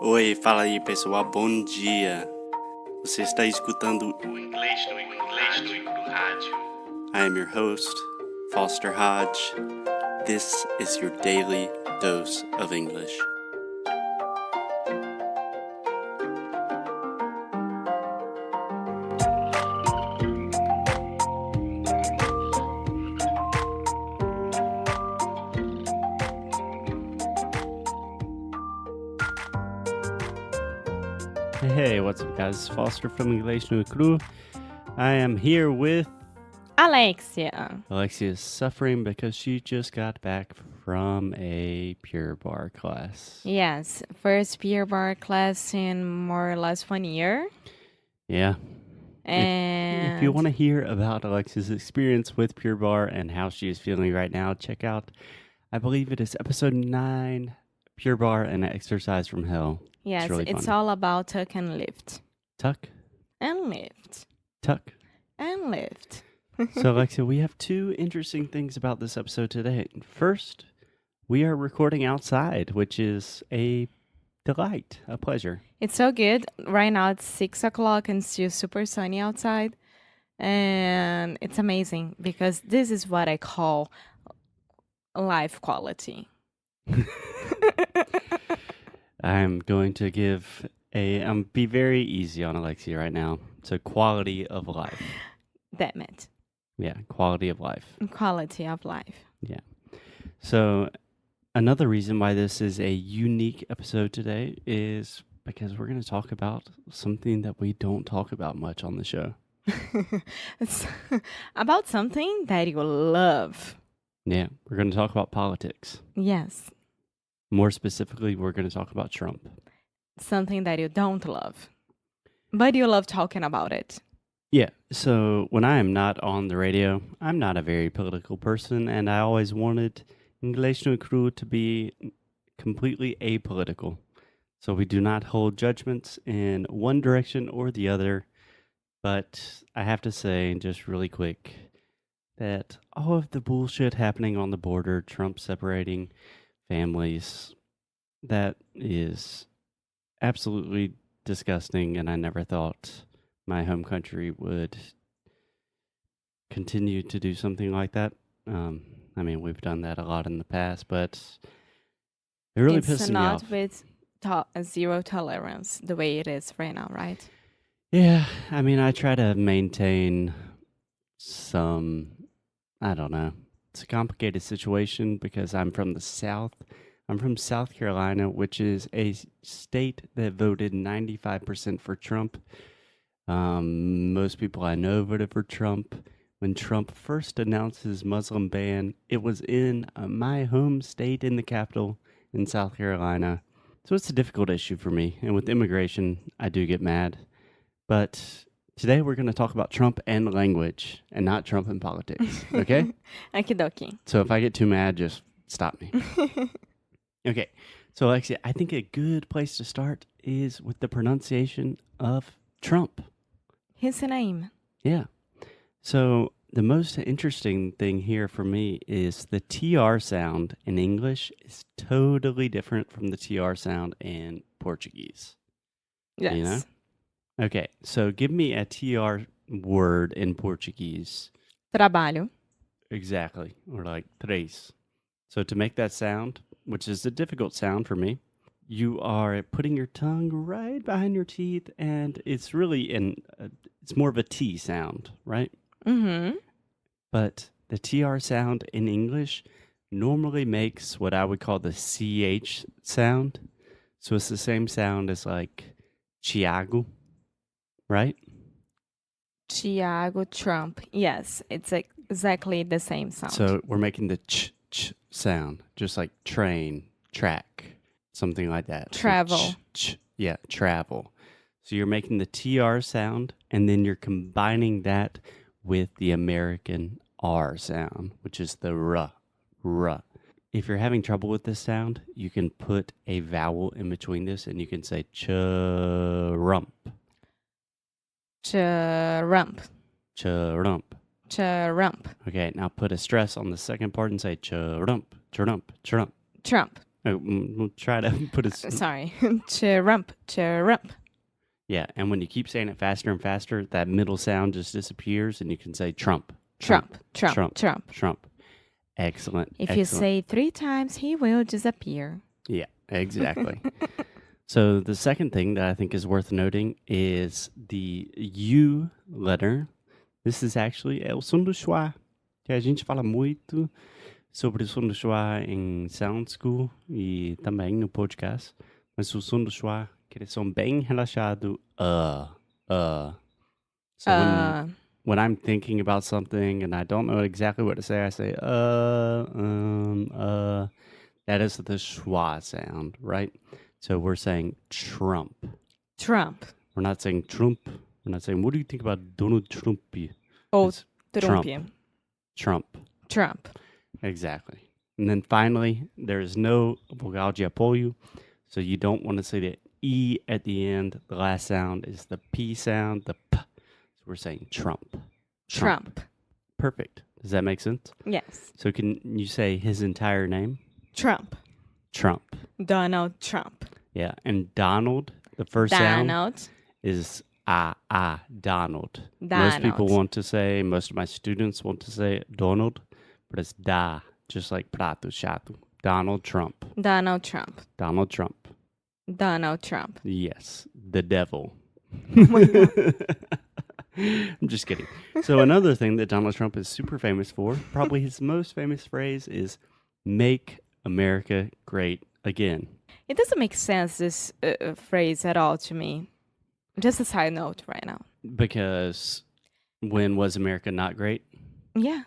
Oi, fala aí pessoal, bom dia. Você está escutando o Inglês no Rádio. I am your host, Foster Hodge. This is your daily dose of English. Hey, what's up guys? Foster from Inglês no Cru. I am here with Alexia. Alexia is suffering because she just got back from a Pure Bar class. Yes, first Pure Bar class in more or less 1 year. Yeah. And If you want to hear about Alexia's experience with Pure Bar and how she is feeling right now, check out, I believe it is episode 9, Pure Bar and Exercise from Hell. yes, really it's fun. all about tuck and lift. Tuck, And lift. tuck. And lift. So, Alexia, we have 2 interesting things about this episode today. First, we are recording outside, which is a delight, a pleasure. It's so good. Right now it's 6 o'clock and still super sunny outside. And it's amazing because this is what I call life quality. I'm going to give be very easy on Alexia right now. So, quality of life. Damn it. Yeah, quality of life. Quality of life. Yeah. So, another reason why this is a unique episode today is because we're going to talk about something that we don't talk about much on the show. It's about something that you love. Yeah, we're going to talk about politics. Yes. More specifically, we're going to talk about Trump. Something that you don't love, but you love talking about it. Yeah, so when I am not on the radio, I'm not a very political person, and I always wanted Inglês no Cru to be completely apolitical. So we do not hold judgments in one direction or the other, but I have to say, just really quick, that all of the bullshit happening on the border, Trump separating families, that is absolutely disgusting, and I never thought my home country would continue to do something like that. I mean, we've done that a lot in the past, but it really pisses me off. It's not with zero tolerance the way it is right now, right? Yeah, I mean, I try to maintain some, I don't know. It's a complicated situation because I'm from the South. I'm from South Carolina, which is a state that voted 95% for Trump. Most people I know voted for Trump. When Trump first announced his Muslim ban, it was in my home state in the capital in South Carolina. So it's a difficult issue for me. And with immigration, I do get mad. But today we're going to talk about Trump and language and not Trump and politics. Okay? Okie dokie. So if I get too mad, just stop me. Okay. So Alexia, I think a good place to start is with the pronunciation of Trump. His name. Yeah. So the most interesting thing here for me is the TR sound in English is totally different from the TR sound in Portuguese. Yes. You know? Okay, so give me a TR word in Portuguese. Trabalho. Exactly, or like três. So to make that sound, which is a difficult sound for me, you are putting your tongue right behind your teeth, and it's really it's more of a T sound, right? Mm-hmm. But the TR sound in English normally makes what I would call the CH sound. So it's the same sound as like Thiago, right? Tiago Trump. Yes, it's exactly the same sound. So we're making the ch sound, just like train, track, something like that. Travel. So yeah, travel. So you're making the TR sound, and then you're combining that with the American R sound, which is the R. If you're having trouble with this sound, you can put a vowel in between this, and you can say ch-rump. Trump. Ch-rump. Trump. Okay, now put a stress on the second part and say ch-rump, ch-rump, ch-rump. Trump. We'll try to put it. Sorry. Chirump, chirump. Yeah, and when you keep saying it faster and faster, that middle sound just disappears, and you can say Trump. Trump, Trump, Trump. Trump. Excellent. If you say 3 times, he will disappear. Yeah, exactly. So the second thing that I think is worth noting is the U letter. This is actually o som do schwa, que a gente fala muito sobre o som do schwa em Sound School e também no podcast. Mas o som do schwa, que eles são bem relaxado. So when I'm thinking about something and I don't know exactly what to say, I say That is the schwa sound, right? So we're saying Trump. Trump. We're not saying Trump. We're not saying, what do you think about Donald Trump? Ou It's Trump. Trump. Trump. Exactly. And then finally, there is no vogal de apoio. So you don't want to say the E at the end. The last sound is the P sound, the P. So we're saying Trump. Trump. Perfect. Does that make sense? Yes. So can you say his entire name? Trump. Trump. Donald Trump. Yeah. And Donald, the first sound Donald. is Donald. Most Donald. people want to say, most of my students want to say Donald, but it's da, just like prato chato. Donald Trump. Donald Trump. Donald Trump. Donald Trump. Yes, the devil. Oh my God. I'm just kidding. So another thing that Donald Trump is super famous for, probably his most famous phrase is "Make America Great Again." It doesn't make sense, this phrase at all to me. Just a side note right now. Because when was America not great? Yeah.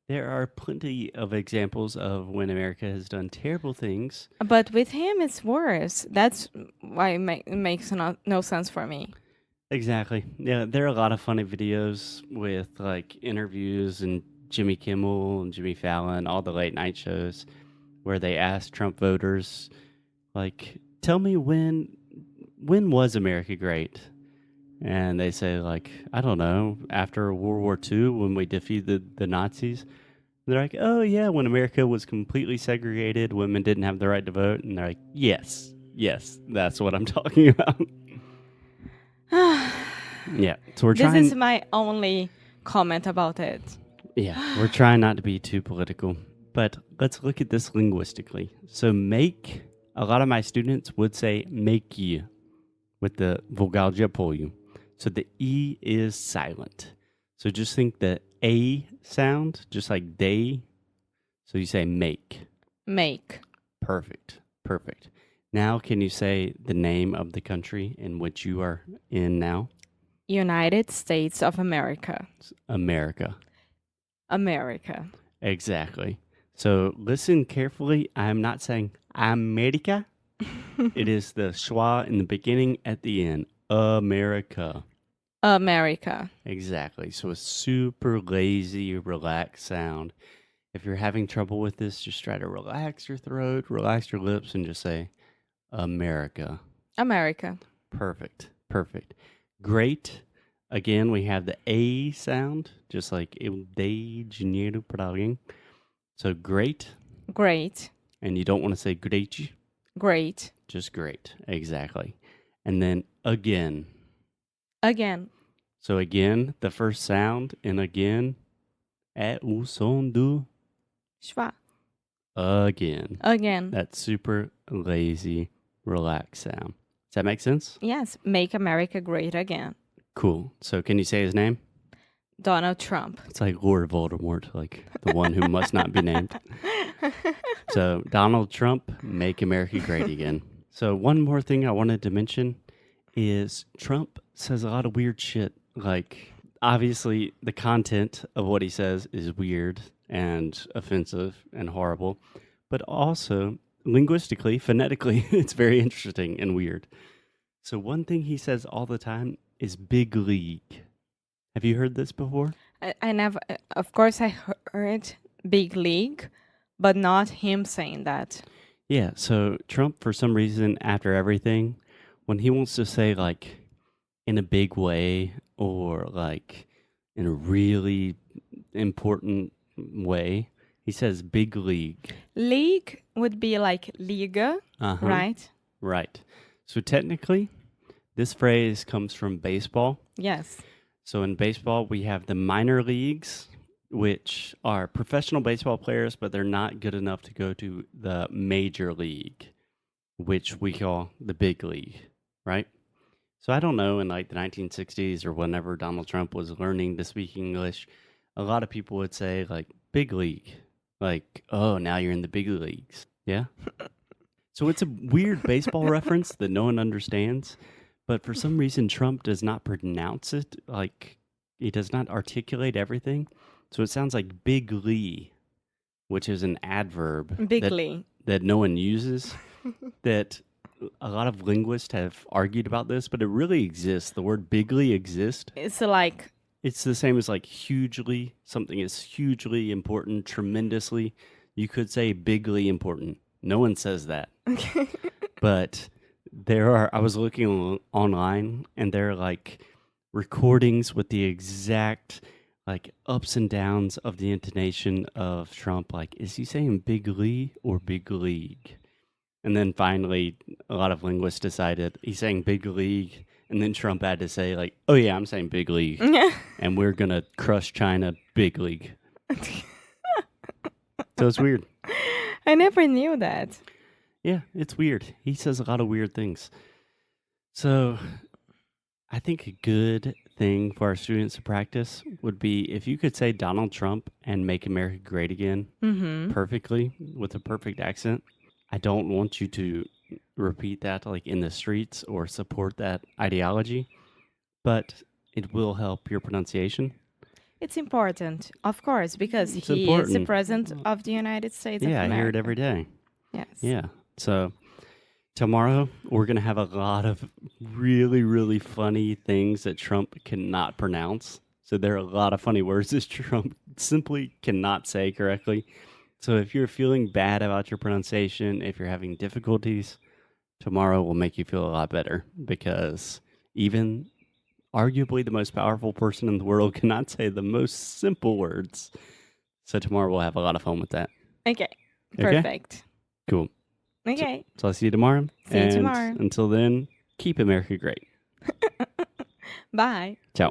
There are plenty of examples of when America has done terrible things. But with him, it's worse. That's why it makes no sense for me. Exactly. Yeah, there are a lot of funny videos with like interviews and Jimmy Kimmel and Jimmy Fallon, all the late night shows where they ask Trump voters, like, tell me when was America great? And they say, like, I don't know, after World War II when we defeated the Nazis. They're like, oh, yeah, when America was completely segregated, women didn't have the right to vote. And they're like, yes, that's what I'm talking about. Yeah, so we're trying. This is my only comment about it. Yeah, we're trying not to be too political. But let's look at this linguistically. So make, a lot of my students would say make you with the vogal de apoio. So the E is silent. So just think the A sound, just like they. So you say make. Make. Perfect. Now can you say the name of the country in which you are in now? United States of America. America. America. Exactly. So listen carefully. I'm not saying America. It is the schwa in the beginning, at the end. America. America. Exactly. So a super lazy, relaxed sound. If you're having trouble with this, just try to relax your throat, relax your lips, and just say America. America. Perfect. Great. Again, we have the A sound, just like eu dei dinheiro para alguém. So great. Great. And you don't want to say great. Great. Just great. Exactly. And then again. Again. So again, the first sound in again, é o som do Schwa. again. Again. That super lazy, relaxed sound. Does that make sense? Yes. Make America great again. Cool. So can you say his name? Donald Trump. It's like Lord Voldemort, like the one who must not be named. So Donald Trump, make America great again. So one more thing I wanted to mention is Trump says a lot of weird shit. Like, obviously, the content of what he says is weird and offensive and horrible. But also, linguistically, phonetically, it's very interesting and weird. So one thing he says all the time is big league. Have you heard this before? I never, of course, I heard big league, but not him saying that. Yeah, so Trump, for some reason, after everything, when he wants to say, like, in a big way or, like, in a really important way, He says big league. League would be like liga, Uh-huh. right? Right. So technically, this phrase comes from baseball. Yes. So in baseball, we have the minor leagues, which are professional baseball players, but they're not good enough to go to the major league, which we call the big league, right? So I don't know, in like the 1960s or whenever Donald Trump was learning to speak English, a lot of people would say like big league, like, oh, now you're in the big leagues. Yeah. So it's a weird baseball reference that no one understands, but for some reason Trump does not pronounce it, like he does not articulate everything. So it sounds like big Lee, which is an adverb Bigly. that no one uses, that a lot of linguists have argued about this, but it really exists. The word bigly exists. It's like, It's the same as like hugely. Something is hugely important, tremendously. You could say bigly important. No one says that. But I was looking online and there are like recordings with the exact like ups and downs of the intonation of Trump. Like, is he saying big Lee or big league? And then finally, a lot of linguists decided he's saying big league. And then Trump had to say, like, oh, yeah, I'm saying big league. And we're going to crush China big league. So it's weird. I never knew that. Yeah, it's weird. He says a lot of weird things. So I think a good thing for our students to practice would be if you could say Donald Trump and make America great again perfectly with a perfect accent. I don't want you to repeat that like in the streets or support that ideology, but it will help your pronunciation. It's important, of course, because It's he is the important. president of the United States of Yeah, I America. hear it every day. Yes. Yeah. So tomorrow we're going to have a lot of really, really funny things that Trump cannot pronounce. So there are a lot of funny words that Trump simply cannot say correctly. So if you're feeling bad about your pronunciation, if you're having difficulties, tomorrow will make you feel a lot better because even arguably the most powerful person in the world cannot say the most simple words. So tomorrow we'll have a lot of fun with that. Okay. Perfect. Cool. Okay. So I'll see you tomorrow. See you tomorrow. Until then, keep America great. Bye. Ciao.